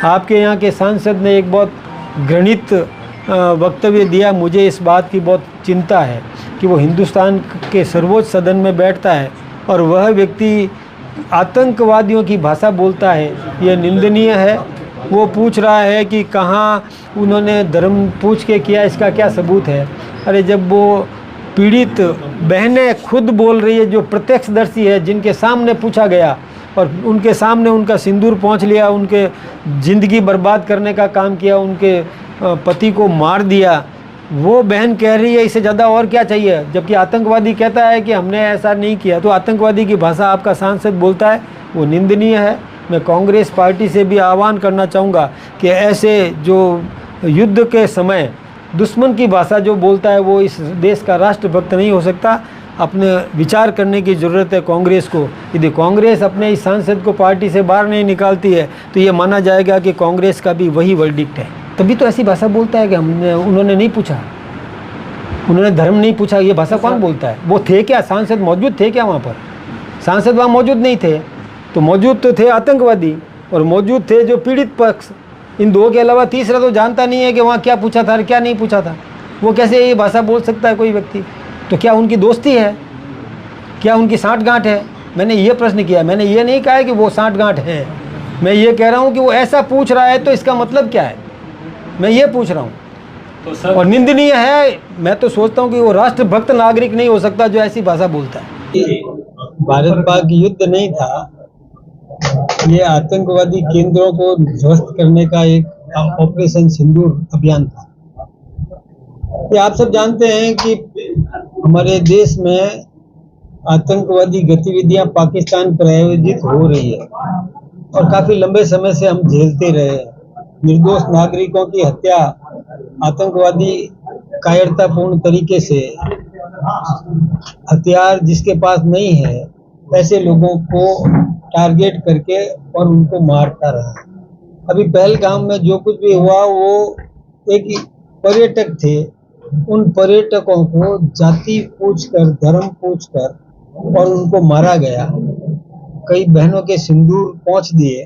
आपके यहाँ के सांसद ने एक बहुत घृणित वक्तव्य दिया। मुझे इस बात की बहुत चिंता है कि वो हिंदुस्तान के सर्वोच्च सदन में बैठता है और वह व्यक्ति आतंकवादियों की भाषा बोलता है। यह निंदनीय है। वो पूछ रहा है कि कहाँ उन्होंने धर्म पूछ के किया, इसका क्या सबूत है। अरे जब वो पीड़ित बहनें खुद बोल रही है, जो प्रत्यक्षदर्शी है, जिनके सामने पूछा गया और उनके सामने उनका सिंदूर पहुंच लिया, उनके ज़िंदगी बर्बाद करने का काम किया, उनके पति को मार दिया, वो बहन कह रही है इससे ज़्यादा और क्या चाहिए। जबकि आतंकवादी कहता है कि हमने ऐसा नहीं किया। तो आतंकवादी की भाषा आपका सांसद बोलता है, वो निंदनीय है। मैं कांग्रेस पार्टी से भी आह्वान करना चाहूँगा कि ऐसे जो युद्ध के समय दुश्मन की भाषा जो बोलता है वो इस देश का राष्ट्रभक्त नहीं हो सकता। अपने विचार करने की ज़रूरत है कांग्रेस को। यदि कांग्रेस अपने इस सांसद को पार्टी से बाहर नहीं निकालती है तो ये माना जाएगा कि कांग्रेस का भी वही वर्डिक्ट है। तभी तो ऐसी भाषा बोलता है कि उन्होंने नहीं पूछा, उन्होंने धर्म नहीं पूछा। ये भाषा कौन बोलता है? वो थे क्या? सांसद मौजूद थे क्या वहाँ पर? सांसद वहाँ मौजूद नहीं थे। तो मौजूद तो थे आतंकवादी और मौजूद थे जो पीड़ित पक्ष। इन दो के अलावा तीसरा तो जानता नहीं है कि वहाँ क्या पूछा था और क्या नहीं पूछा था। वो कैसे ये भाषा बोल सकता है कोई व्यक्ति? तो क्या उनकी दोस्ती है? क्या उनकी साठगांठ है? मैंने ये प्रश्न किया। मैंने ये नहीं कहा है कि वो साठगांठ है। मैं ये कह रहा हूँ कि वो ऐसा पूछ रहा है तो इसका मतलब क्या है, मैं ये पूछ रहा हूँ। तो और निंदनीय है। मैं तो सोचता हूँ कि वो राष्ट्रभक्त नागरिक नहीं हो सकता जो ऐसी भाषा बोलता है। भारत पाक युद्ध नहीं था, ये आतंकवादी केंद्रों को ध्वस्त करने का एक ऑपरेशन सिंदूर अभियान था। ये आप सब जानते हैं कि हमारे देश में आतंकवादी गतिविधियां पाकिस्तान प्रायोजित हो रही है और काफी लंबे समय से हम झेलते रहे हैं। निर्दोष नागरिकों की हत्या आतंकवादी कायरतापूर्ण तरीके से, हथियार जिसके पास नहीं है ऐसे लोगों को टारगेट करके और उनको मारता रहा। अभी पहलगाम में जो कुछ भी हुआ वो एक पर्यटक थे, उन पर्यटकों को जाति पूछकर, धर्म पूछकर और उनको मारा गया। कई बहनों के सिंदूर पहुंच दिए।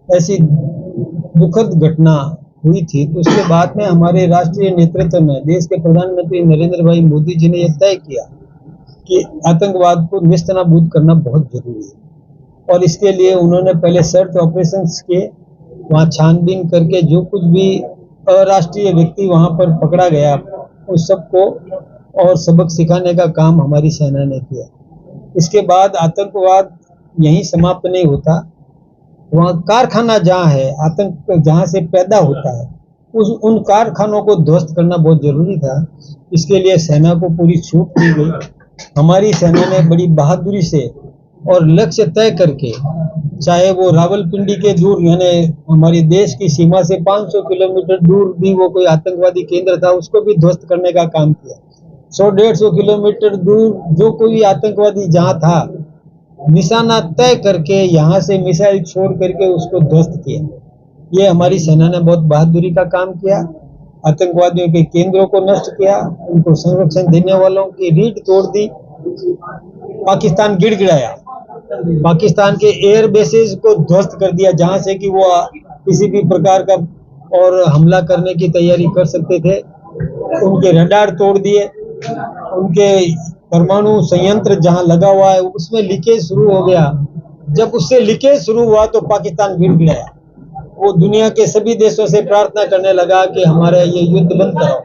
ऐसी दुखद घटना हुई थी। तो उसके बाद में हमारे राष्ट्रीय नेतृत्व में देश के प्रधानमंत्री नरेंद्र भाई मोदी जी ने यह तय किया कि आतंकवाद को नेस्तनाबूद करना बहुत जरूरी है और इसके लिए उन्होंने पहले सर्च ऑपरेशंस किए। वहाँ छानबीन करके जो कुछ भी अराष्ट्रीय व्यक्ति वहाँ पर पकड़ा गया उस सबको और सबक सिखाने का काम हमारी सेना ने किया। इसके बाद आतंकवाद यहीं समाप्त नहीं होता। वहाँ कारखाना जहाँ है, आतंक जहाँ से पैदा होता है, उन कारखानों को ध्वस्त करना बहुत जरूरी था। इसके लिए सेना को पूरी छूट दी गई। हमारी सेना ने बड़ी बहादुरी से और लक्ष्य तय करके, चाहे वो रावलपिंडी के दूर यानी हमारे देश की सीमा से 500 किलोमीटर दूर भी वो कोई आतंकवादी केंद्र था, उसको भी ध्वस्त करने का काम किया। 100-150 किलोमीटर दूर जो कोई आतंकवादी जहाँ था, निशाना तय करके यहाँ से मिसाइल छोड़ करके उसको ध्वस्त किया। ये हमारी सेना ने बहुत बहादुरी का काम किया। आतंकवादियों के केंद्रों को नष्ट किया, उनको संरक्षण देने वालों की रीढ़ तोड़ दी। पाकिस्तान गिड़गिड़ाया, पाकिस्तान के एयर बेसेस को ध्वस्त कर दिया जहां से कि वो किसी भी प्रकार का और हमला करने की तैयारी कर सकते थे। उनके रडार तोड़ दिए। उनके परमाणु संयंत्र जहां लगा हुआ है उसमें लीकेज शुरू हो गया। जब उससे लीकेज शुरू हुआ तो पाकिस्तान गिड़गिड़ाया। वो दुनिया के सभी देशों से प्रार्थना करने लगा कि हमारा ये युद्ध बंद कराओ,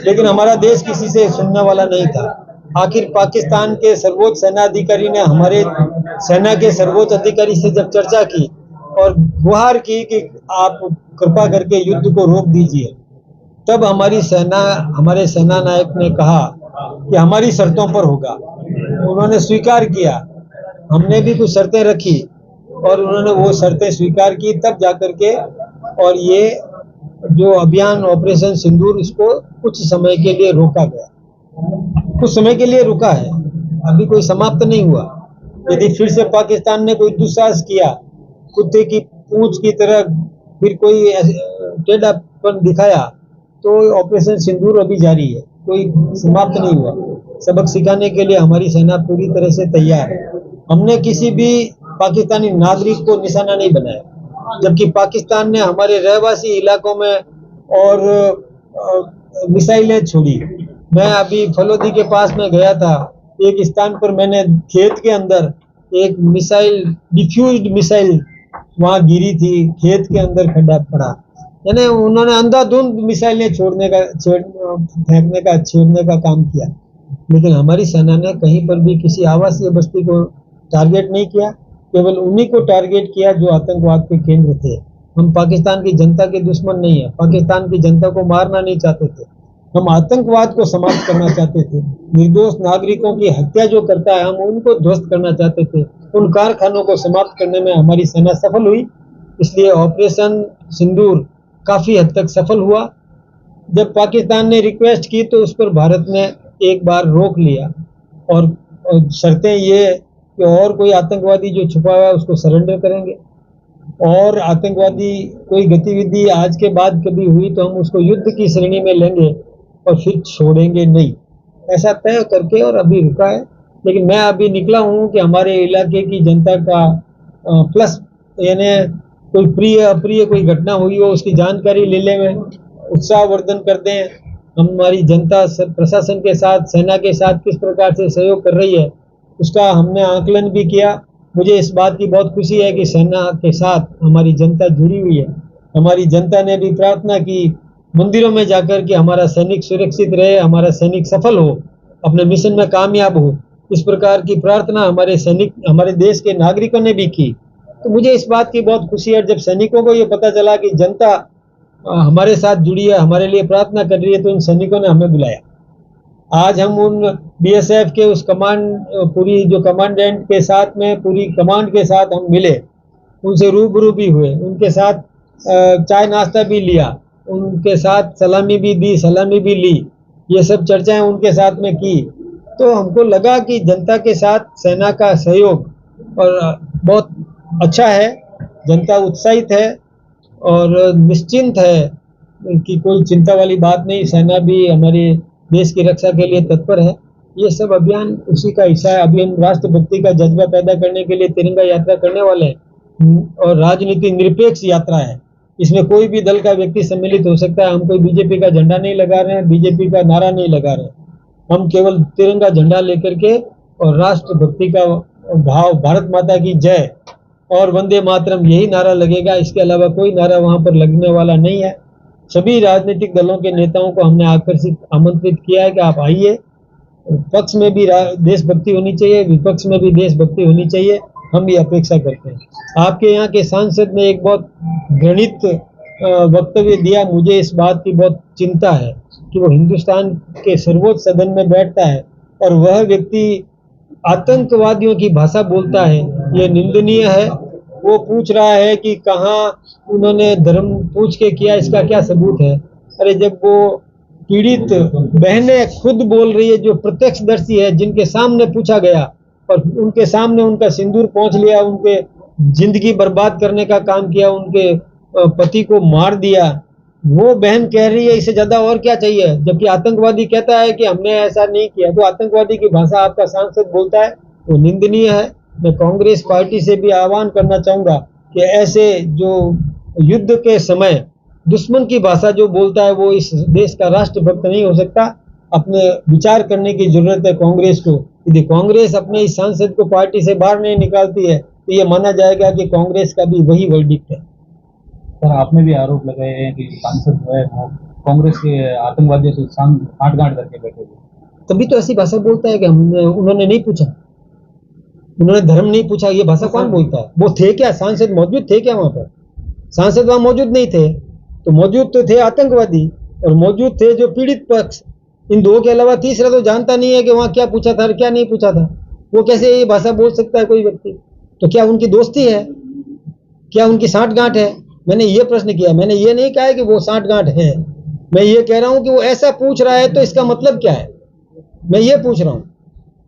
लेकिन हमारा देश किसी से सुनने वाला नहीं था। आखिर पाकिस्तान के सर्वोच्च सेनाधिकारी ने हमारे सेना के सर्वोच्च अधिकारी से जब चर्चा की और गुहार की कि आप कृपा करके युद्ध को रोक दीजिए, तब हमारी सेना, हमारे सेना नायक ने कहा कि हमारी शर्तों पर होगा। उन्होंने स्वीकार किया। हमने भी कुछ शर्तें रखी और उन्होंने वो शर्तें स्वीकार की, तब जाकर के और ये जो अभियान ऑपरेशन सिंदूर, इसको कुछ समय के लिए रोका गया। कुछ समय के लिए रुका है, अभी कोई समाप्त नहीं हुआ। यदि फिर से पाकिस्तान ने कोई दुस्साहस किया, कुत्ते की पूंछ की तरह फिर कोई टेढ़ापन दिखाया, तो ऑपरेशन सिंदूर अभी जारी है, कोई समाप्त नहीं हुआ। सबक सिखाने के लिए हमारी सेना पूरी तरह से तैयार है। हमने किसी भी पाकिस्तानी नागरिक को निशाना नहीं बनाया। जबकि पाकिस्तान ने हमारे रहवासी इलाकों में और मिसाइलें छोड़ी। मैं अभी फलोदी के पास में गया था, एक स्थान पर मैंने खेत के अंदर एक मिसाइल, डिफ्यूज्ड मिसाइल वहां गिरी थी, खेत के अंदर खड्डा पड़ा। यानी उन्होंने अंधाधुंध मिसाइलें छेड़ने का काम किया। लेकिन हमारी सेना ने कहीं पर भी किसी आवासीय बस्ती को टारगेट नहीं किया, केवल उन्हीं को टारगेट किया जो आतंकवाद के केंद्र थे। हम पाकिस्तान की जनता के दुश्मन नहीं है, पाकिस्तान की जनता को मारना नहीं चाहते थे, हम आतंकवाद को समाप्त करना चाहते थे। निर्दोष नागरिकों की हत्या जो करता है, हम उनको ध्वस्त करना चाहते थे। उन कारखानों को समाप्त करने में हमारी सेना सफल हुई, इसलिए ऑपरेशन सिंदूर काफी हद तक सफल हुआ। जब पाकिस्तान ने रिक्वेस्ट की तो उस पर भारत ने एक बार रोक लिया और शर्तें ये कि और कोई आतंकवादी जो छुपा हुआ है उसको सरेंडर करेंगे, और आतंकवादी कोई गतिविधि आज के बाद कभी हुई तो हम उसको युद्ध की श्रेणी में लेंगे और फिर छोड़ेंगे नहीं, ऐसा तय करके और अभी रुका है। लेकिन मैं अभी निकला हूँ कि हमारे इलाके की जनता का प्लस यानी कोई प्रिय अप्रिय कोई घटना हुई हो उसकी जानकारी ले लें, उत्साहवर्धन कर दें। हमारी जनता प्रशासन के साथ, सेना के साथ किस प्रकार से सहयोग कर रही है उसका हमने आकलन भी किया। मुझे इस बात की बहुत खुशी है कि सेना के साथ हमारी जनता जुड़ी हुई है। हमारी जनता ने भी प्रार्थना की मंदिरों में जाकर कि हमारा सैनिक सुरक्षित रहे, हमारा सैनिक सफल हो, अपने मिशन में कामयाब हो। इस प्रकार की प्रार्थना हमारे सैनिक, हमारे देश के नागरिकों ने भी की। तो मुझे इस बात की बहुत खुशी है, जब सैनिकों को ये पता चला कि जनता हमारे साथ जुड़ी है, हमारे लिए प्रार्थना कर रही है, तो इन सैनिकों ने हमें बुलाया। आज हम उन बीएसएफ के उस पूरी जो कमांडेंट के साथ में, पूरी कमांड के साथ हम मिले, उनसे रूबरू भी हुए, उनके साथ चाय नाश्ता भी लिया, उनके साथ सलामी भी दी, सलामी भी ली, ये सब चर्चाएं उनके साथ में की। तो हमको लगा कि जनता के साथ सेना का सहयोग और बहुत अच्छा है, जनता उत्साहित है और निश्चिंत है कि कोई चिंता वाली बात नहीं। सेना भी हमारे देश की रक्षा के लिए तत्पर है। ये सब अभियान उसी का हिस्सा है। अभी हम राष्ट्रभक्ति का जज्बा पैदा करने के लिए तिरंगा यात्रा करने वाले हैं और राजनीति निरपेक्ष यात्रा है, इसमें कोई भी दल का व्यक्ति सम्मिलित हो सकता है। हम कोई बीजेपी का झंडा नहीं लगा रहे हैं, बीजेपी का नारा नहीं लगा रहे हैं, हम केवल तिरंगा झंडा लेकर के और राष्ट्रभक्ति का भाव, भारत माता की जय और वंदे मातरम, यही नारा लगेगा। इसके अलावा कोई नारा वहां पर लगने वाला नहीं है। सभी राजनीतिक दलों के नेताओं को हमने आमंत्रित किया है कि आप आइए। पक्ष में भी देशभक्ति होनी चाहिए, विपक्ष में भी देशभक्ति होनी चाहिए, हम ये अपेक्षा करते हैं। आपके यहाँ के सांसद ने एक बहुत घृणित वक्तव्य दिया, मुझे इस बात की बहुत चिंता है कि वो हिंदुस्तान के सर्वोच्च सदन में बैठता है और वह व्यक्ति आतंकवादियों की भाषा बोलता है, ये निंदनीय है। वो पूछ रहा है कि कहाँ उन्होंने धर्म पूछ के किया, इसका क्या सबूत है। अरे जब वो पीड़ित बहनें खुद बोल रही है, जो प्रत्यक्षदर्शी है, जिनके सामने पूछा गया और उनके सामने उनका सिंदूर पहुंच लिया, उनके जिंदगी बर्बाद करने का काम किया, उनके पति को मार दिया, वो बहन कह रही है इससे ज्यादा और क्या चाहिए। जबकि आतंकवादी कहता है कि हमने ऐसा नहीं किया। तो आतंकवादी की भाषा आपका सांसद बोलता है, वो निंदनीय है। मैं कांग्रेस पार्टी से भी आह्वान करना चाहूंगा कि ऐसे जो युद्ध के समय दुश्मन की भाषा जो बोलता है वो इस देश का राष्ट्रभक्त नहीं हो सकता। अपने विचार करने की जरूरत है कांग्रेस को। यदि कांग्रेस अपने इस सांसद को पार्टी से बाहर नहीं निकालती है तो ये माना जाएगा कि कांग्रेस का भी वही वर्डिक्ट है। सर, आपने भी आरोप लगाए हैं कि सांसद जो है वो कांग्रेस के आतंकवादियों से साठगांठ करके बैठे थे। तभी तो ऐसी भाषा बोलता है कि उन्होंने नहीं पूछा, उन्होंने धर्म नहीं पूछा। ये भाषा कौन बोलता है? वो थे क्या? सांसद मौजूद थे क्या वहां पर? सांसद वहां मौजूद नहीं थे, तो मौजूद तो थे आतंकवादी और मौजूद थे जो पीड़ित पक्ष। इन दो के अलावा तीसरा तो जानता नहीं है कि वहां क्या पूछा था और क्या नहीं पूछा था। वो कैसे ये भाषा बोल सकता है कोई व्यक्ति? तो क्या उनकी दोस्ती है? क्या उनकी साठगांठ है? मैंने ये प्रश्न किया। मैंने ये नहीं कहा है कि वो साठगांठ है। मैं ये कह रहा हूं कि वो ऐसा पूछ रहा है तो इसका मतलब क्या है, मैं ये पूछ रहा हूं।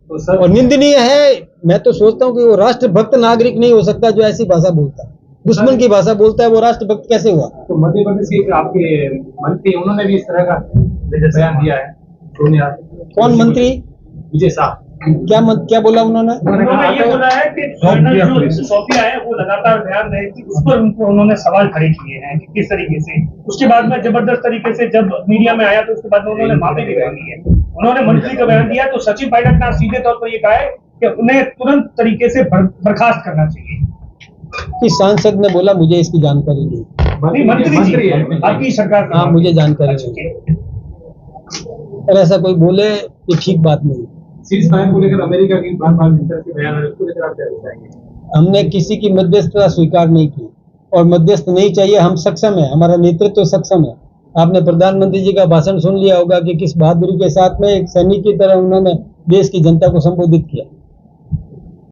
तो और निंदनीय है। मैं तो सोचता हूं कि वो राष्ट्रभक्त नागरिक नहीं हो सकता जो ऐसी भाषा बोलता है, दुश्मन की भाषा बोलता है। वो राष्ट्रभक्त कैसे हुआ? तो मध्य प्रदेश के आपके मंत्री, उन्होंने भी इस तरह का बयान दिया है। कौन मंत्री? विजय शाह। क्या बोला उन्होंने? उन्होंने ये बोला है कि कर्नल जो सोफिया है वो लगातार बयान रहे थी, उस पर उन्होंने सवाल खड़े किए हैं कि किस तरीके से। उसके बाद में जबरदस्त तरीके से जब मीडिया में आया तो उसके बाद में उन्होंने माफी भी मांगी है। उन्होंने मंत्री का बयान दिया तो सचिन पायलट ने सीधे तौर पर ये कहा है कि उन्हें तुरंत तरीके से बर्खास्त करना चाहिए। कि सांसद ने बोला मुझे इसकी जानकारी नहीं। मंत्री है आपकी सरकार। हाँ, मुझे जानकारी नहीं। और ऐसा कोई बोले ये ठीक बात नहीं। सीज फायर को लेकर अमेरिका की बार-बार मित्र के बयान है, उसको लेकर आप क्या बताएंगे? हमने किसी की मध्यस्थता स्वीकार नहीं की और मध्यस्थ नहीं चाहिए। हम सक्षम है, हमारा नेतृत्व तो सक्षम है। आपने प्रधानमंत्री जी का भाषण सुन लिया होगा कि किस बहादुरी के साथ में एक सैनिक की तरह उन्होंने देश की जनता को संबोधित किया।